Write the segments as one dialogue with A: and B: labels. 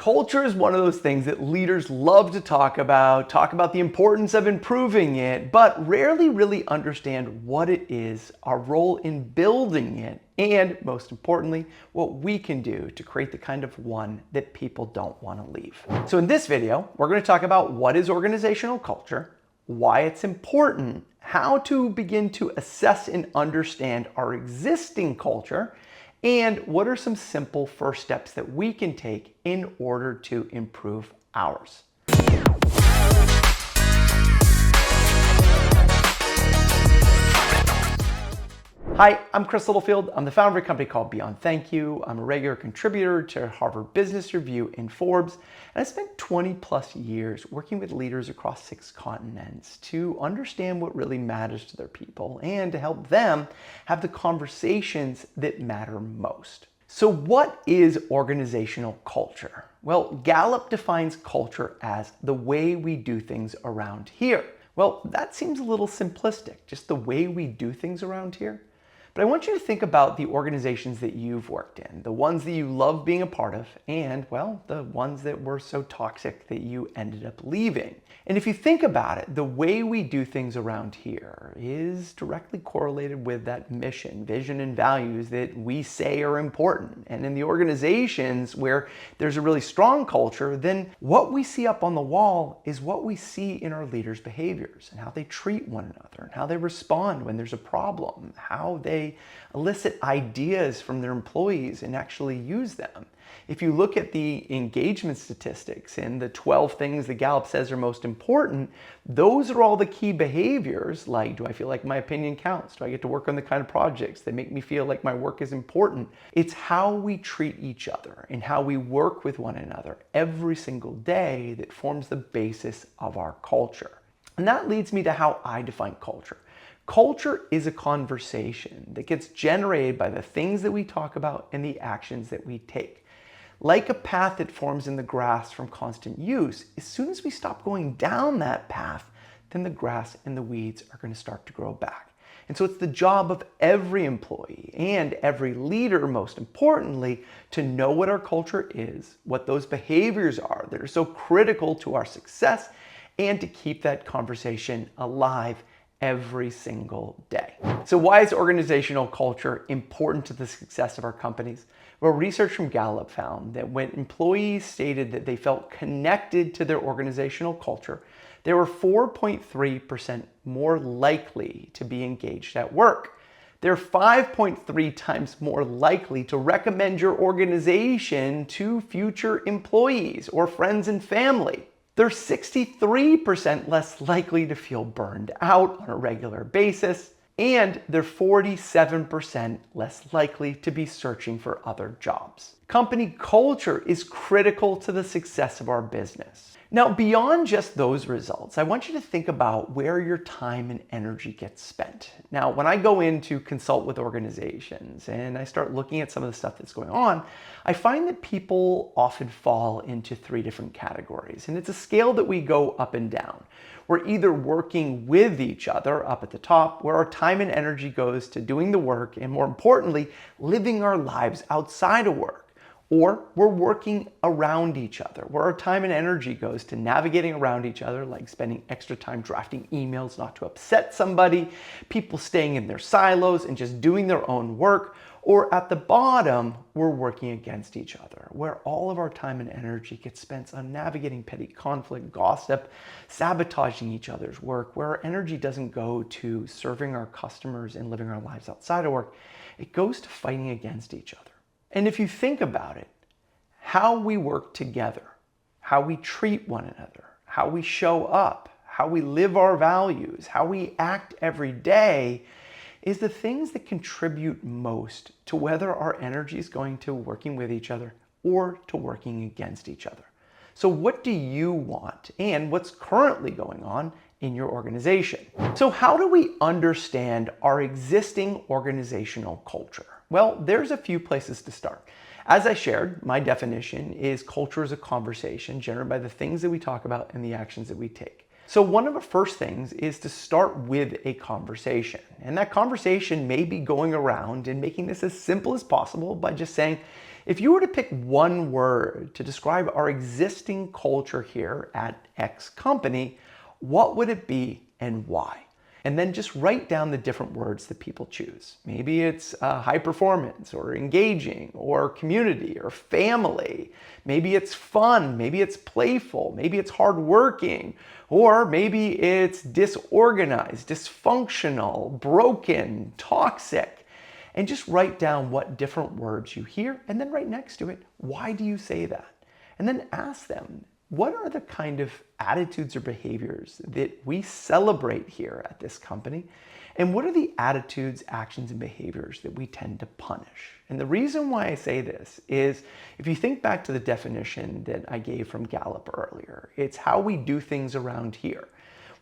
A: Culture is one of those things that leaders love to talk about the importance of improving it, but rarely really understand what it is, our role in building it, and most importantly, what we can do to create the kind of one that people don't want to leave. So in this video, we're going to talk about what is organizational culture, why it's important, how to begin to assess and understand our existing culture, and what are some simple first steps that we can take in order to improve ours. Hi, I'm Chris Littlefield. I'm the founder of a company called Beyond Thank You. I'm a regular contributor to Harvard Business Review and Forbes, and I spent 20 plus years working with leaders across 6 continents to understand what really matters to their people and to help them have the conversations that matter most. So what is organizational culture? Well, Gallup defines culture as the way we do things around here. Well, that seems a little simplistic, just the way we do things around here. But I want you to think about the organizations that you've worked in, the ones that you love being a part of, and, well, the ones that were so toxic that you ended up leaving. And if you think about it, the way we do things around here is directly correlated with that mission, vision, and values that we say are important. And in the organizations where there's a really strong culture, then what we see up on the wall is what we see in our leaders' behaviors and how they treat one another and how they respond when there's a problem, how they elicit ideas from their employees and actually use them. If you look at the engagement statistics and the 12 things that Gallup says are most important, those are all the key behaviors, like, do I feel like my opinion counts? Do I get to work on the kind of projects that make me feel like my work is important? It's how we treat each other and how we work with one another every single day that forms the basis of our culture. And that leads me to how I define culture. Culture is a conversation that gets generated by the things that we talk about and the actions that we take. Like a path that forms in the grass from constant use, as soon as we stop going down that path, then the grass and the weeds are going to start to grow back. And so it's the job of every employee and every leader, most importantly, to know what our culture is, what those behaviors are that are so critical to our success, and to keep that conversation alive every single day. So why is organizational culture important to the success of our companies? Well, research from Gallup found that when employees stated that they felt connected to their organizational culture, they were 4.3% more likely to be engaged at work. They're 5.3 times more likely to recommend your organization to future employees or friends and family. They're 63% less likely to feel burned out on a regular basis, and they're 47% less likely to be searching for other jobs. Company culture is critical to the success of our business. Now, beyond just those results, I want you to think about where your time and energy gets spent. Now, when I go in to consult with organizations and I start looking at some of the stuff that's going on, I find that people often fall into 3 different categories. And it's a scale that we go up and down. We're either working with each other up at the top, where our time and energy goes to doing the work and, more importantly, living our lives outside of work. Or we're working around each other, where our time and energy goes to navigating around each other, like spending extra time drafting emails not to upset somebody, people staying in their silos and just doing their own work. Or at the bottom, we're working against each other, where all of our time and energy gets spent on navigating petty conflict, gossip, sabotaging each other's work, where our energy doesn't go to serving our customers and living our lives outside of work. It goes to fighting against each other. And if you think about it, how we work together, how we treat one another, how we show up, how we live our values, how we act every day is the things that contribute most to whether our energy is going to working with each other or to working against each other. So what do you want and what's currently going on in your organization? So how do we understand our existing organizational culture? Well, there's a few places to start. As I shared, my definition is culture is a conversation generated by the things that we talk about and the actions that we take. So one of the first things is to start with a conversation. And that conversation may be going around and making this as simple as possible by just saying, If you were to pick one word to describe our existing culture here at X company, what would it be and why? And then just write down the different words that people choose. Maybe it's high performance or engaging or community or family. Maybe it's fun, maybe it's playful, maybe it's hardworking, or maybe it's disorganized, dysfunctional, broken, toxic. And just write down what different words you hear, and then right next to it, why do you say that? And then ask them, what are the kind of attitudes or behaviors that we celebrate here at this company? And what are the attitudes, actions, and behaviors that we tend to punish? And the reason why I say this is, if you think back to the definition that I gave from Gallup earlier, it's how we do things around here.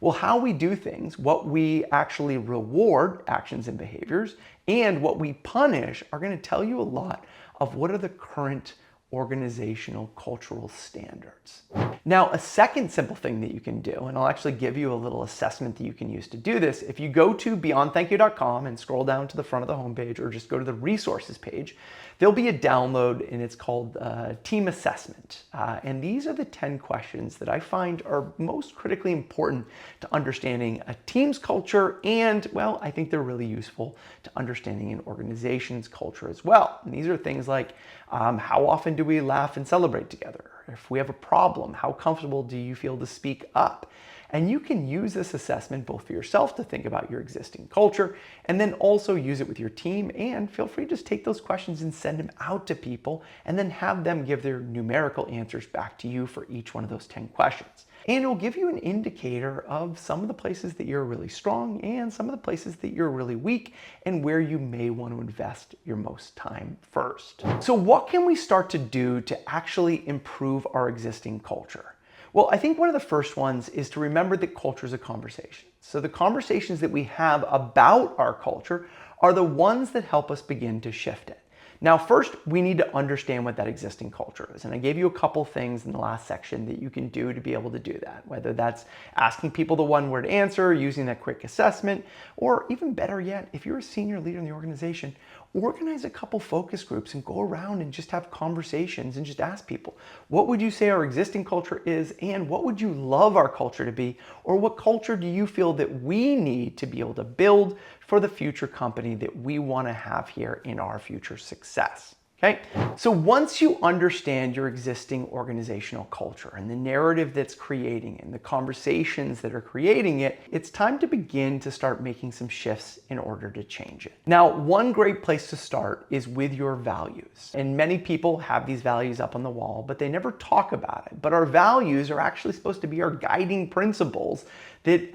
A: Well, how we do things, what we actually reward, actions and behaviors, and what we punish are going to tell you a lot of what are the current organizational cultural standards. Now, a second simple thing that you can do, and I'll actually give you a little assessment that you can use to do this. If you go to beyondthankyou.com and scroll down to the front of the homepage, or just go to the resources page, there'll be a download, and it's called Team Assessment. And these are the 10 questions that I find are most critically important to understanding a team's culture, and, well, I think they're really useful to understanding an organization's culture as well. And these are things like, how often do we laugh and celebrate together? If we have a problem, how comfortable do you feel to speak up? And you can use this assessment both for yourself to think about your existing culture, and then also use it with your team. And feel free to just take those questions and send them out to people, and then have them give their numerical answers back to you for each one of those 10 questions. And it'll give you an indicator of some of the places that you're really strong and some of the places that you're really weak, and where you may want to invest your most time first. So what can we start to do to actually improve our existing culture? Well, I think one of the first ones is to remember that culture is a conversation. So the conversations that we have about our culture are the ones that help us begin to shift it. Now, first, we need to understand what that existing culture is. And I gave you a couple things in the last section that you can do to be able to do that, whether that's asking people the one-word answer, using that quick assessment, or even better yet, if you're a senior leader in the organization, organize a couple focus groups and go around and just have conversations and just ask people, what would you say our existing culture is, and what would you love our culture to be, or what culture do you feel that we need to be able to build for the future company that we want to have here in our future success? Okay, so once you understand your existing organizational culture and the narrative that's creating it and the conversations that are creating it, it's time to begin to start making some shifts in order to change it. Now, one great place to start is with your values. And many people have these values up on the wall, but they never talk about it. But our values are actually supposed to be our guiding principles that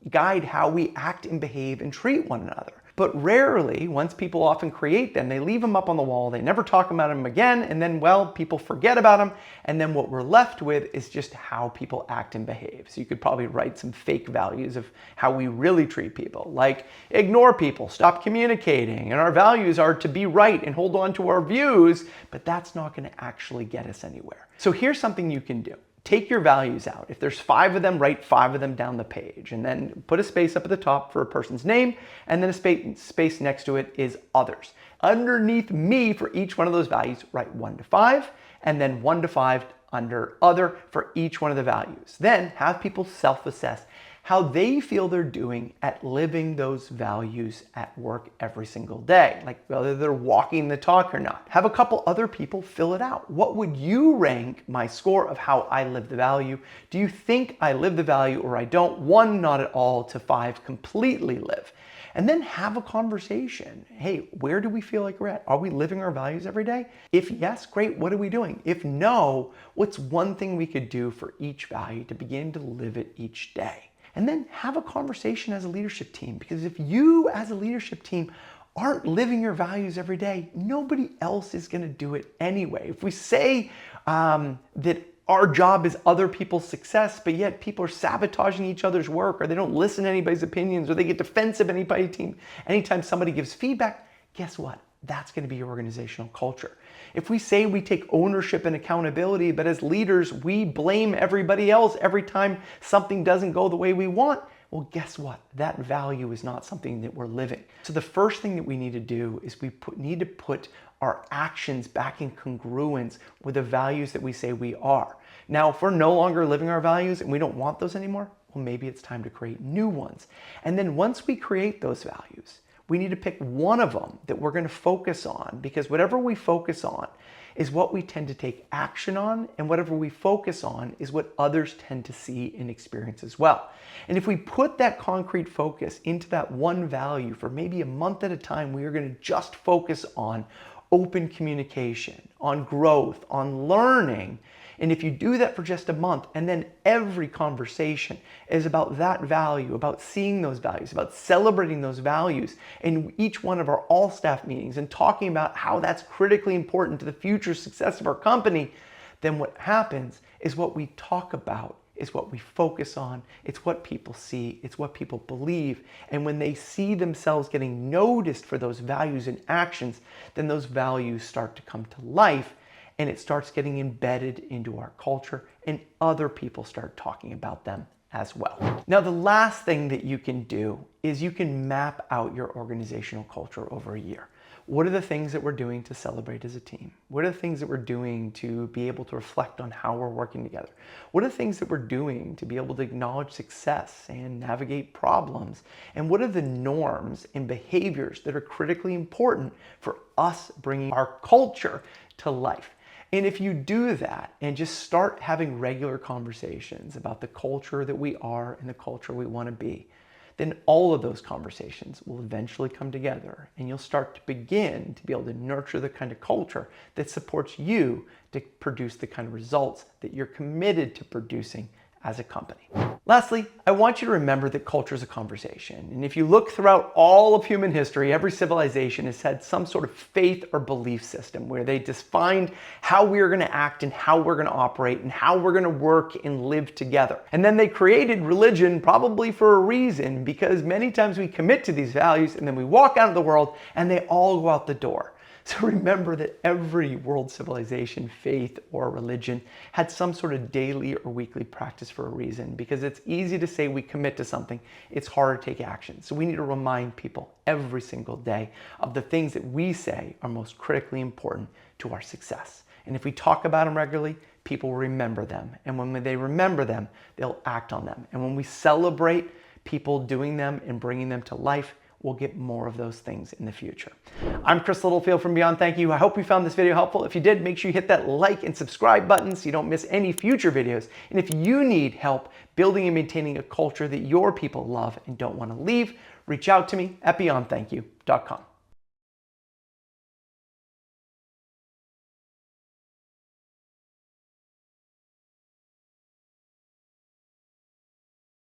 A: guide how we act and behave and treat one another. But rarely, once people often create them, they leave them up on the wall, they never talk about them again, and then, well, people forget about them, and then what we're left with is just how people act and behave. So you could probably write some fake values of how we really treat people, like ignore people, stop communicating, and our values are to be right and hold on to our views, but that's not going to actually get us anywhere. So here's something you can do. Take your values out. If there's 5 of them, write 5 of them down the page, and then put a space up at the top for a person's name, and then a space next to it is others. Underneath me for each one of those values, write 1 to 5, and then 1 to 5 under other for each one of the values. Then have people self-assess how they feel they're doing at living those values at work every single day, like whether they're walking the talk or not. Have a couple other people fill it out. What would you rank my score of how I live the value? Do you think I live the value or I don't? 1, not at all, to 5, completely live. And then have a conversation. Hey, where do we feel like we're at? Are we living our values every day? If yes, great, what are we doing? If no, what's one thing we could do for each value to begin to live it each day? And then have a conversation as a leadership team, because if you as a leadership team aren't living your values every day, nobody else is going to do it anyway. If we say that our job is other people's success, but yet people are sabotaging each other's work, or they don't listen to anybody's opinions, or they get defensive anytime somebody gives feedback, guess what? That's going to be your organizational culture. If we say we take ownership and accountability, but as leaders, we blame everybody else every time something doesn't go the way we want, well, guess what? That value is not something that we're living. So the first thing that we need to do is we need to put our actions back in congruence with the values that we say we are. Now, if we're no longer living our values and we don't want those anymore, well, maybe it's time to create new ones. And then once we create those values, we need to pick one of them that we're going to focus on, because whatever we focus on is what we tend to take action on, and whatever we focus on is what others tend to see and experience as well. And if we put that concrete focus into that one value for maybe a month at a time, we are going to just focus on open communication, on growth, on learning. And if you do that for just a month, and then every conversation is about that value, about seeing those values, about celebrating those values in each one of our all staff meetings and talking about how that's critically important to the future success of our company, then what happens is what we talk about is what we focus on. It's what people see. It's what people believe. And when they see themselves getting noticed for those values and actions, then those values start to come to life, and it starts getting embedded into our culture, and other people start talking about them as well. Now, the last thing that you can do is you can map out your organizational culture over a year. What are the things that we're doing to celebrate as a team? What are the things that we're doing to be able to reflect on how we're working together? What are the things that we're doing to be able to acknowledge success and navigate problems? And what are the norms and behaviors that are critically important for us bringing our culture to life? And if you do that and just start having regular conversations about the culture that we are and the culture we want to be, then all of those conversations will eventually come together, and you'll start to begin to be able to nurture the kind of culture that supports you to produce the kind of results that you're committed to producing as a company. Lastly, I want you to remember that culture is a conversation. And if you look throughout all of human history, every civilization has had some sort of faith or belief system where they defined how we are going to act and how we're going to operate and how we're going to work and live together. And then they created religion probably for a reason, because many times we commit to these values and then we walk out of the world and they all go out the door. So remember that every world civilization, faith, or religion had some sort of daily or weekly practice for a reason, because it's easy to say we commit to something. It's hard to take action. So we need to remind people every single day of the things that we say are most critically important to our success. And if we talk about them regularly, people will remember them. And when they remember them, they'll act on them. And when we celebrate people doing them and bringing them to life, we'll get more of those things in the future. I'm Chris Littlefield from Beyond Thank You. I hope you found this video helpful. If you did, make sure you hit that like and subscribe button so you don't miss any future videos. And if you need help building and maintaining a culture that your people love and don't want to leave, reach out to me at beyondthankyou.com.